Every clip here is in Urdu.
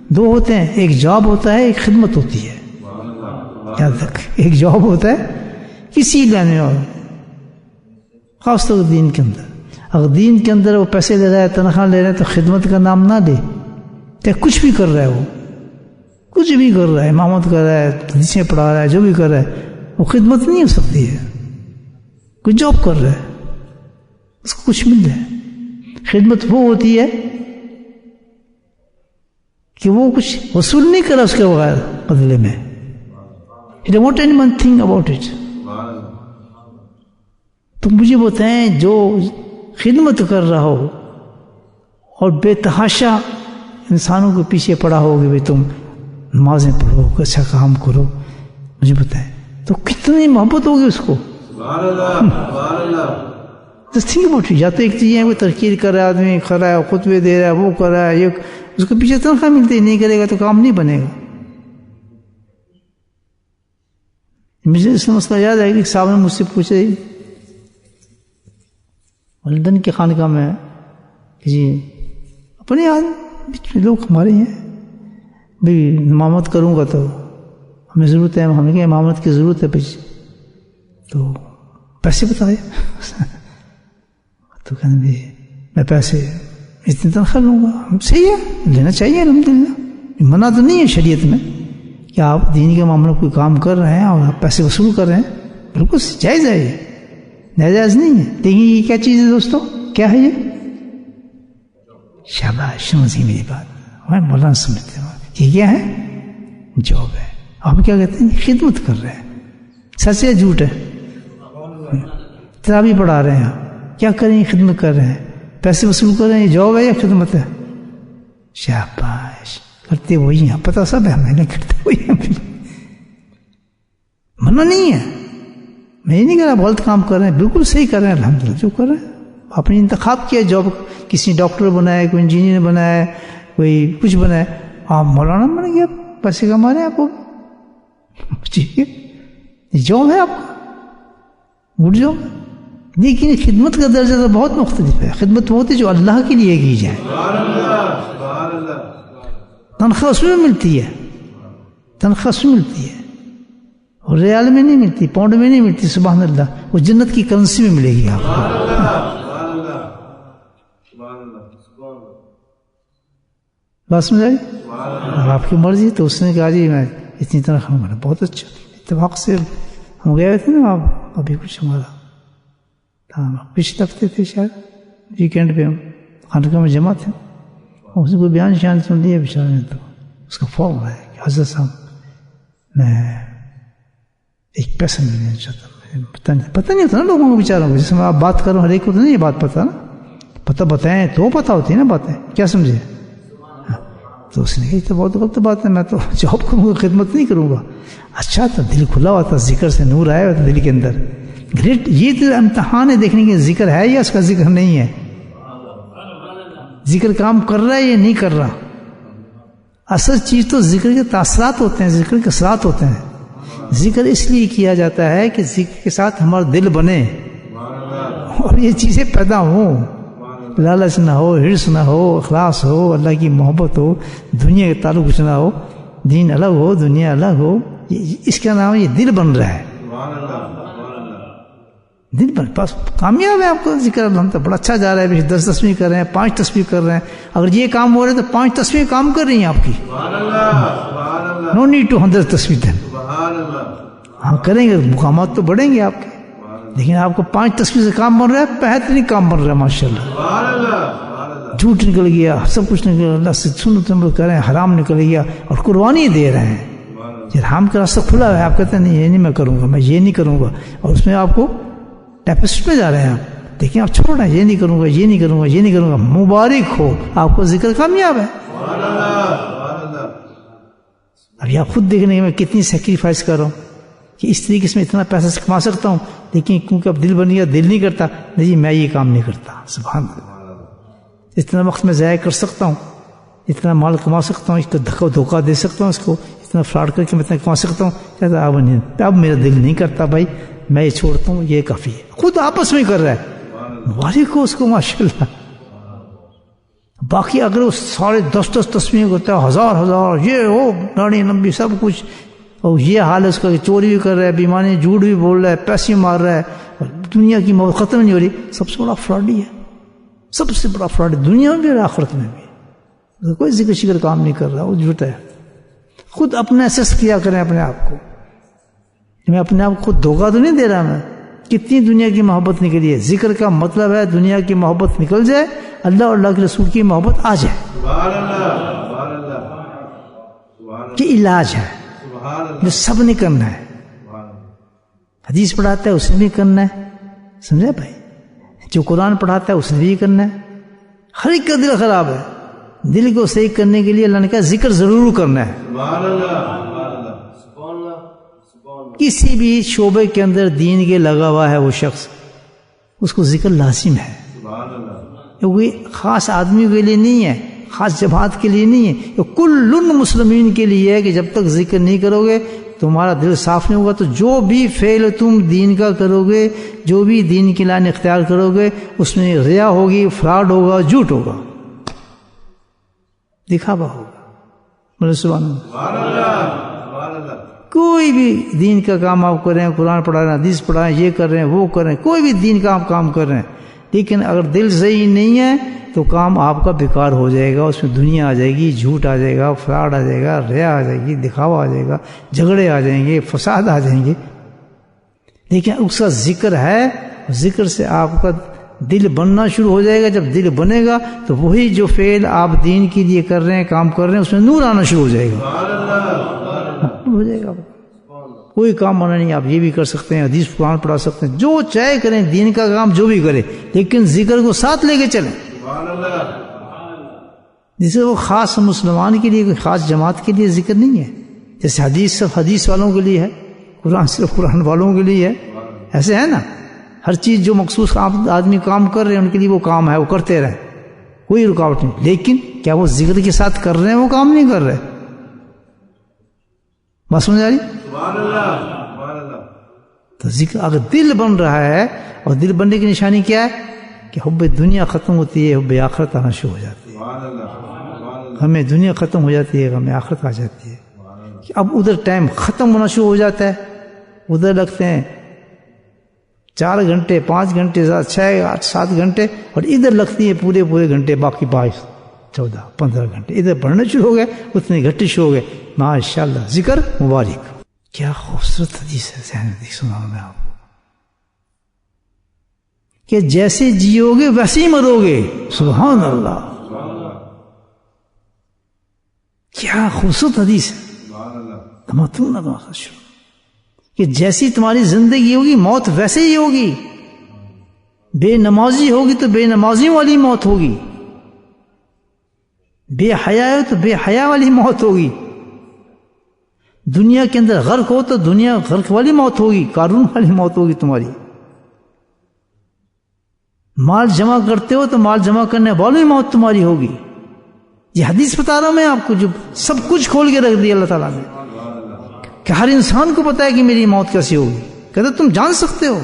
دو ہوتے ہیں، ایک جاب ہوتا ہے، ایک خدمت ہوتی ہے. یاد رکھ، ایک جاب ہوتا ہے کسی لائن میں، اور خاص طور دین کے اندر. اگر دین کے اندر وہ پیسے لے رہا ہے، تنخواہ لے رہا ہے، تو خدمت کا نام نہ لے. چاہے کچھ بھی کر رہا ہے، وہ کچھ بھی کر رہا ہے، امامت کر رہا ہے، حدیثیں پڑھا رہا ہے، جو بھی کر رہا ہے، وہ خدمت نہیں ہو سکتی ہے. کوئی جاب کر رہا ہے، اس کو کچھ مل رہا ہے. خدمت وہ ہوتی ہے کہ وہ کچھ وصول نہیں کرا اس کے بغیر بدلے میں. He don't want anyone think about it. تم مجھے بتائیں، جو خدمت کر رہا ہو اور بے تحاشا انسانوں کے پیچھے پڑا ہو کہ بھئی تم نمازیں پڑھو، اچھا کام کرو، مجھے بتائیں تو کتنی محبت ہوگی اس کو. Just think about it. یا تو ایک چیز ہے، کوئی ترقی کر رہا ہے، آدمی کھڑا ہے، خطبے دے رہا ہے، وہ کر رہا ہے، یہ اس کو پیچھے تنخواہ ملتی، نہیں کرے گا تو کام نہیں بنے گا. مجھے اس مسئلہ یاد ہے کہ صاحب نے مجھ سے پوچھے لندن کے خانقاہ میں کہ جی اپنے بیچ میں لوگ ہمارے ہیں، بھئی امامت کروں گا تو ہمیں ضرورت ہے. ہم نے کہا امامت کی ضرورت ہے بھائی، تو پیسے بتائے. تو کہنے بھی میں پیسے اتنی تنخواہ لوں گا. صحیح ہے، لینا چاہیے الحمدللہ، منع تو نہیں ہے شریعت میں کہ آپ دین کے معاملے میں کوئی کام کر رہے ہیں اور آپ پیسے وصول کر رہے ہیں، بالکل جائز ہے، یہ ناجائز نہیں ہے. لیکن یہ کیا چیز ہے دوستو، کیا ہے یہ؟ شاباش، سمجھیے میری بات، میں مولانا سمجھتے ہوں. یہ کیا ہے؟ جاب ہے. آپ کیا کہتے ہیں؟ خدمت کر رہے ہیں. سچ ہے جھوٹ ہے؟ تراویح پڑھا رہے ہیں، آپ کیا کریں؟ خدمت کر رہے ہیں، پیسے وصول کر رہے ہیں. یہ جاب ہے یا خدمت ہے؟ شاباش، کرتے وہی ہیں، پتہ سب ہے ہمیں، کرتے وہی ہیں. منع نہیں ہے، میں یہ نہیں کہہ رہا غلط کام کر رہے ہیں، بالکل صحیح کر رہے ہیں الحمدللہ جو کر رہے ہیں. آپ نے انتخاب کیا جاب، کسی ڈاکٹر بنایا، کوئی انجینئر بنایا، کوئی کچھ بنایا، آپ مولانا بن گیا، پیسے کما رہے ہیں. آپ کو ٹھیک ہے، یہ جاب ہے آپ کا، گڈ جاب. لیکن خدمت کا درجہ تو بہت مختلف ہے. خدمت وہ ہوتی ہے جو اللہ کے لیے کی جائے. تنخواہ اس میں ملتی ہے، تنخواہ اس میں ملتی ہے، اور ریال میں نہیں ملتی، پاؤنڈ میں نہیں ملتی. سبحان اللہ، وہ جنت کی کرنسی میں ملے گی آپ کو. بات سمجھ آئی؟ آپ کی مرضی. تو اس نے کہا جی میں اتنی تنخواہ ملا. بہت اچھا. اتفاق سے ہم گئے ہوئے تھے نا، آپ ابھی کچھ ہمارا پچھلے ہفتے تھے شاید، ویکینڈ پہ ہم خانقاہ میں جمع تھے. اس نے کوئی بیان شان سن لیا بیچارے نے، تو اس کا فون ہے کہ حضرت صاحب میں ایک پیسہ نہیں لینا چاہتا. پتہ نہیں ہوتا نا لوگوں کو بیچاروں کو، جیسے میں آپ بات کر رہا ہوں، ہر ایک کو تو نہیں یہ بات پتہ نا، پتہ بتائیں تو پتہ ہوتی ہے نا باتیں، کیا سمجھے. تو اس نے کہا یہ تو بہت غلط بات ہے، میں تو جاب کروں گا، خدمت نہیں کروں گا. اچھا، تو دل کھلا ہوا تھا، ذکر سے نور آیا ہوا تھا دل کے اندر. گریٹ. یہ تو امتحان ہے دیکھنے کے ذکر ہے یا اس کا ذکر نہیں ہے. ذکر کام کر رہا ہے یا نہیں کر رہا. اصل چیز تو ذکر کے تاثرات ہوتے ہیں، ذکر کے اثرات ہوتے ہیں. ذکر اس لیے کیا جاتا ہے کہ ذکر کے ساتھ ہمارا دل بنے اور یہ چیزیں پیدا ہوں. لالچ نہ ہو، حرص نہ ہو، اخلاص ہو، اللہ کی محبت ہو، دنیا کے تعلق کچھ نہ ہو، دین الگ ہو، دنیا الگ ہو. اس کا نام یہ دل بن رہا ہے. دن بھر بس کامیاب ہے آپ کا ذکر الحمد بڑا اچھا جا رہا ہے. 10 تسبیح کر رہے ہیں، 5 تسبیح کر رہے ہیں. اگر یہ کام ہو رہا ہے تو 5 تسبیح کام کر رہی ہیں آپ کی. نو نیڈ ٹو 100 تسبیح دن. ہاں کریں گے، مقامات تو بڑھیں گے آپ کے. لیکن آپ کو 5 تسبیح سے کام بن رہا ہے، بہترین کام بن رہا ہے ماشاءاللہ. جھوٹ نکل گیا، سب کچھ نکل گیا، اللہ سے سنت عمل کر رہے ہیں، حرام نکل گیا اور قربانی دے رہے ہیں. حرام کا راستہ کھلا ہے، آپ کہتے ہیں نہیں یہ نہیں میں کروں گا، میں یہ نہیں کروں گا، اور اس میں آپ کو ٹیپسٹ میں جا رہے ہیں آپ. دیکھیں آپ چھوڑ رہے ہیں، یہ نہیں کروں گا، یہ نہیں کروں گا، یہ نہیں کروں گا. مبارک ہو، آپ کو ذکر کامیاب ہے. اب آپ خود دیکھنے کہ میں کتنی سیکریفائس کر رہا ہوں کہ اس طریقے سے میں اتنا پیسہ کما سکتا ہوں، لیکن کیونکہ اب دل بن گیا، دل نہیں کرتا. نہیں میں یہ کام نہیں کرتا. سبحان اللہ. اتنا وقت میں ضائع کر سکتا ہوں، اتنا مال کما سکتا ہوں، اس کو دھوکہ دے سکتا ہوں، اس کو اتنا فراڈ کر کے میں اتنا کما سکتا ہوں. کہتا اب میرا دل نہیں کرتا بھائی، میں یہ چھوڑتا ہوں، یہ کافی ہے. خود آپس میں کر رہا ہے. مبارک ہو اس کو ماشاءاللہ. باقی اگر وہ سارے 10 تسبیح ہوتا ہے، ہزار یہ ہو داڑھی لمبی سب کچھ، اور یہ حال ہے اس کا کہ چوری بھی کر رہا ہے، بیمانی جھوٹ بھی بول رہا ہے، پیسے مار رہا ہے، اور دنیا کی موت ختم نہیں ہو رہی، سب سے بڑا فراڈ ہی ہے، سب سے بڑا فراڈ دنیا میں بھی اور آخرت میں بھی۔ کوئی ذکر شکر کام نہیں کر رہا، وہ جھوٹا ہے۔ خود اپنا اسیس کیا کریں اپنے آپ کو، میں اپنے آپ کو خود دھوکہ تو نہیں دے رہا، میں کتنی دنیا کی محبت نکلی ہے۔ ذکر کا مطلب ہے دنیا کی محبت نکل جائے، اللہ اور اللہ کے رسول کی محبت آ جائے، کہ علاج ہے جو سب نے کرنا ہے۔ حدیث پڑھاتا ہے اس نے بھی کرنا ہے، سمجھے بھائی؟ جو قرآن پڑھاتا ہے اس نے بھی کرنا ہے۔ ہر ایک کا دل خراب ہے، دل کو صحیح کرنے کے لیے اللہ نے کہا ذکر ضرور کرنا ہے۔ کسی بھی شعبے کے اندر دین کے لگا ہوا ہے وہ شخص، اس کو ذکر لازم ہے، کوئی خاص آدمی کے لیے نہیں ہے، خاص جماعت کے لیے نہیں ہے، یہ کل مسلمین کے لیے ہے کہ جب تک ذکر نہیں کرو گے تمہارا دل صاف نہیں ہوگا تو جو بھی فعل تم دین کا کرو گے، جو بھی دین کی لائن اختیار کرو گے، اس میں ریا ہوگی، فراڈ ہوگا، جھوٹ ہوگا، دکھاوا ہوگا۔ بولے سبحان اللہ۔ کوئی بھی دین کا کام آپ کر رہے ہیں، قرآن پڑھا رہے ہیں، حدیث پڑھا رہے ہیں، یہ کر رہے ہیں، وہ کر رہے ہیں، کوئی بھی دین کا آپ کام کر رہے ہیں، لیکن اگر دل صحیح نہیں ہے تو کام آپ کا بیکار ہو جائے گا، اس میں دنیا آ جائے گی، جھوٹ آ جائے گا، فراڈ آ جائے گا، ریا آ جائے گی، دکھاوا آ جائے گا، جھگڑے آ جائیں گے، فساد آ جائیں گے۔ لیکن اس کا ذکر ہے، ذکر سے آپ کا دل بننا شروع ہو جائے گا۔ جب دل بنے گا تو وہی جو فعل آپ دین کے لیے کر رہے ہیں، کام کر رہے ہیں، اس میں نور آنا شروع ہو جائے گا، ہو جائے گا۔ کوئی کام منع نہیں، آپ یہ بھی کر سکتے ہیں، حدیث قرآن پڑھا سکتے ہیں، جو چاہے کریں، دین کا کام جو بھی کرے، لیکن ذکر کو ساتھ لے کے چلیں۔ جسے وہ خاص مسلمان کے لیے، کوئی خاص جماعت کے لیے ذکر نہیں ہے، جیسے حدیث صرف حدیث والوں کے لیے ہے، قرآن صرف قرآن والوں کے لیے ہے، ایسے ہے نا۔ ہر چیز جو مخصوص آدمی کام کر رہے ہیں ان کے لیے وہ کام ہے، وہ کرتے رہے، کوئی رکاوٹ نہیں، لیکن کیا وہ ذکر کے ساتھ کر رہے ہیں، وہ کام نہیں کر رہے؟ بات سمجھ آ رہی؟ تو ذکر اگر دل بن رہا ہے، اور دل بننے کی نشانی کیا ہے کہ حب دنیا ختم ہوتی ہے، حب آخرت آنا شروع ہو جاتی ہے، ہمیں دنیا ختم ہو جاتی ہے، ہمیں آخرت آ جاتی ہے۔ اب ادھر ٹائم ختم ہونا شروع ہو جاتا ہے، ادھر لگتے ہیں 4 گھنٹے 5 گھنٹے 6 8 7 گھنٹے، اور ادھر لگتی ہے پورے گھنٹے، باقی 22 14 15 گھنٹے ادھر پڑھنے شروع ہو گئے، اتنے گھنٹے شروع ہو گئے۔ ماشاءاللہ، ذکر مبارک۔ کیا خوبصورت حدیث ہے، ذہن میں سنا میں آپ کو، کہ جیسے جیو گے ویسے ہی مرو گے۔ سبحان اللہ، کیا خوبصورت حدیث ہے۔ کہ جیسی تمہاری زندگی ہوگی موت ویسے ہی ہوگی، بے نمازی ہوگی تو بے نمازی والی موت ہوگی، بے حیا ہو تو بے حیا والی موت ہوگی، دنیا کے اندر غرق ہو تو دنیا غرق والی موت ہوگی، قارون والی موت ہوگی تمہاری، مال جمع کرتے ہو تو مال جمع کرنے والی موت تمہاری ہوگی۔ یہ حدیث بتا رہا ہوں میں آپ کو، جو سب کچھ کھول کے رکھ دیا اللہ تعالیٰ نے، کہ ہر انسان کو پتا ہے کہ میری موت کیسی ہوگی۔ کہتے تم جان سکتے ہو،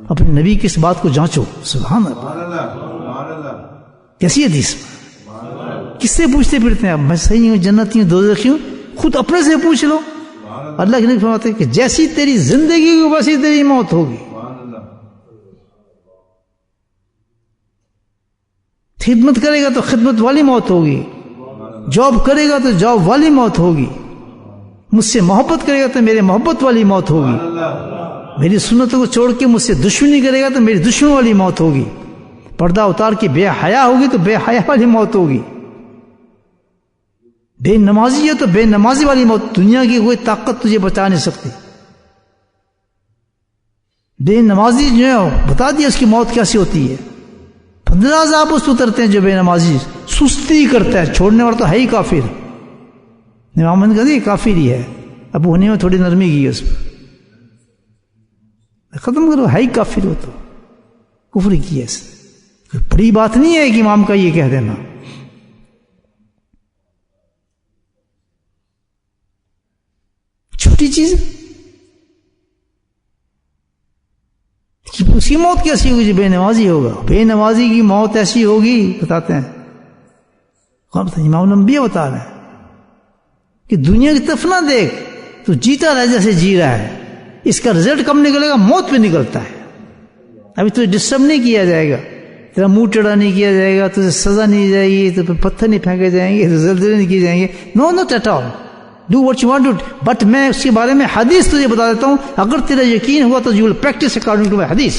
اپنے نبی کی اس بات کو جانچو۔ سبحان اللہ، کیسی حدیث؟ کس سے پوچھتے پھرتے ہیں آپ؟ میں صحیح ہوں، جنتی ہوں، دوزخی ہوں؟ خود اپنے سے پوچھ لو۔ اللہ کے نبی فرماتے ہیں کہ جیسی تیری زندگی ہوگی ویسی تیری موت ہوگی۔ خدمت کرے گا تو خدمت والی موت ہوگی، جاب کرے گا تو جاب والی موت ہوگی، مجھ سے محبت کرے گا تو میرے محبت والی موت ہوگی، میری سنتوں کو چھوڑ کے مجھ سے دشمنی کرے گا تو میری دشمن والی موت ہوگی، پردہ اتار کے بے حیا ہوگی تو بے حیا والی موت ہوگی، بے نمازی ہے تو بے نمازی والی موت۔ دنیا کی کوئی طاقت تجھے بچا نہیں سکتی۔ بے نمازی جو ہے بتا دیا اس کی موت کیسی ہوتی ہے۔ 15 عذاب اس اترتے ہیں جو بے نمازی سستی کرتا ہے، چھوڑنے والا تو ہے ہی کافر۔ امام نے کہا یہ کافر ہی ہے، ابو حنیفہ میں تھوڑی نرمی کی ہے اس پر، ختم کرو، ہے ہی کافر ہو تو کفر کی ہے اس نے۔ بڑی بات نہیں ہے کہ امام کا یہ کہہ دینا۔ چھوٹی چیز، اس کی موت کیسی ہوگی جو بے نمازی ہوگا؟ بے نمازی کی موت ایسی ہوگی بتاتے ہیں امام الانبیاء بتا رہے ہیں کہ دنیا کی طرف نہ دیکھ، تو جیتا رہ جیسے جی رہا ہے، اس کا رزلٹ کب نکلے گا؟ موت پہ نکلتا ہے. ابھی تجھے ڈسٹرب نہیں کیا جائے گا، تیرا منہ ٹیڑھا نہیں کیا جائے گا، تجھے سزا نہیں دی جائے گی، تو پھر پتھر نہیں پھینکے جائیں گے، زلزلے نہیں کیے جائیں گے. No not at all, do what you want to. But میں اس کے بارے میں حدیث تجھے بتا دیتا ہوں، اگر تیرا یقین ہوا تو you will practice according to my حدیث.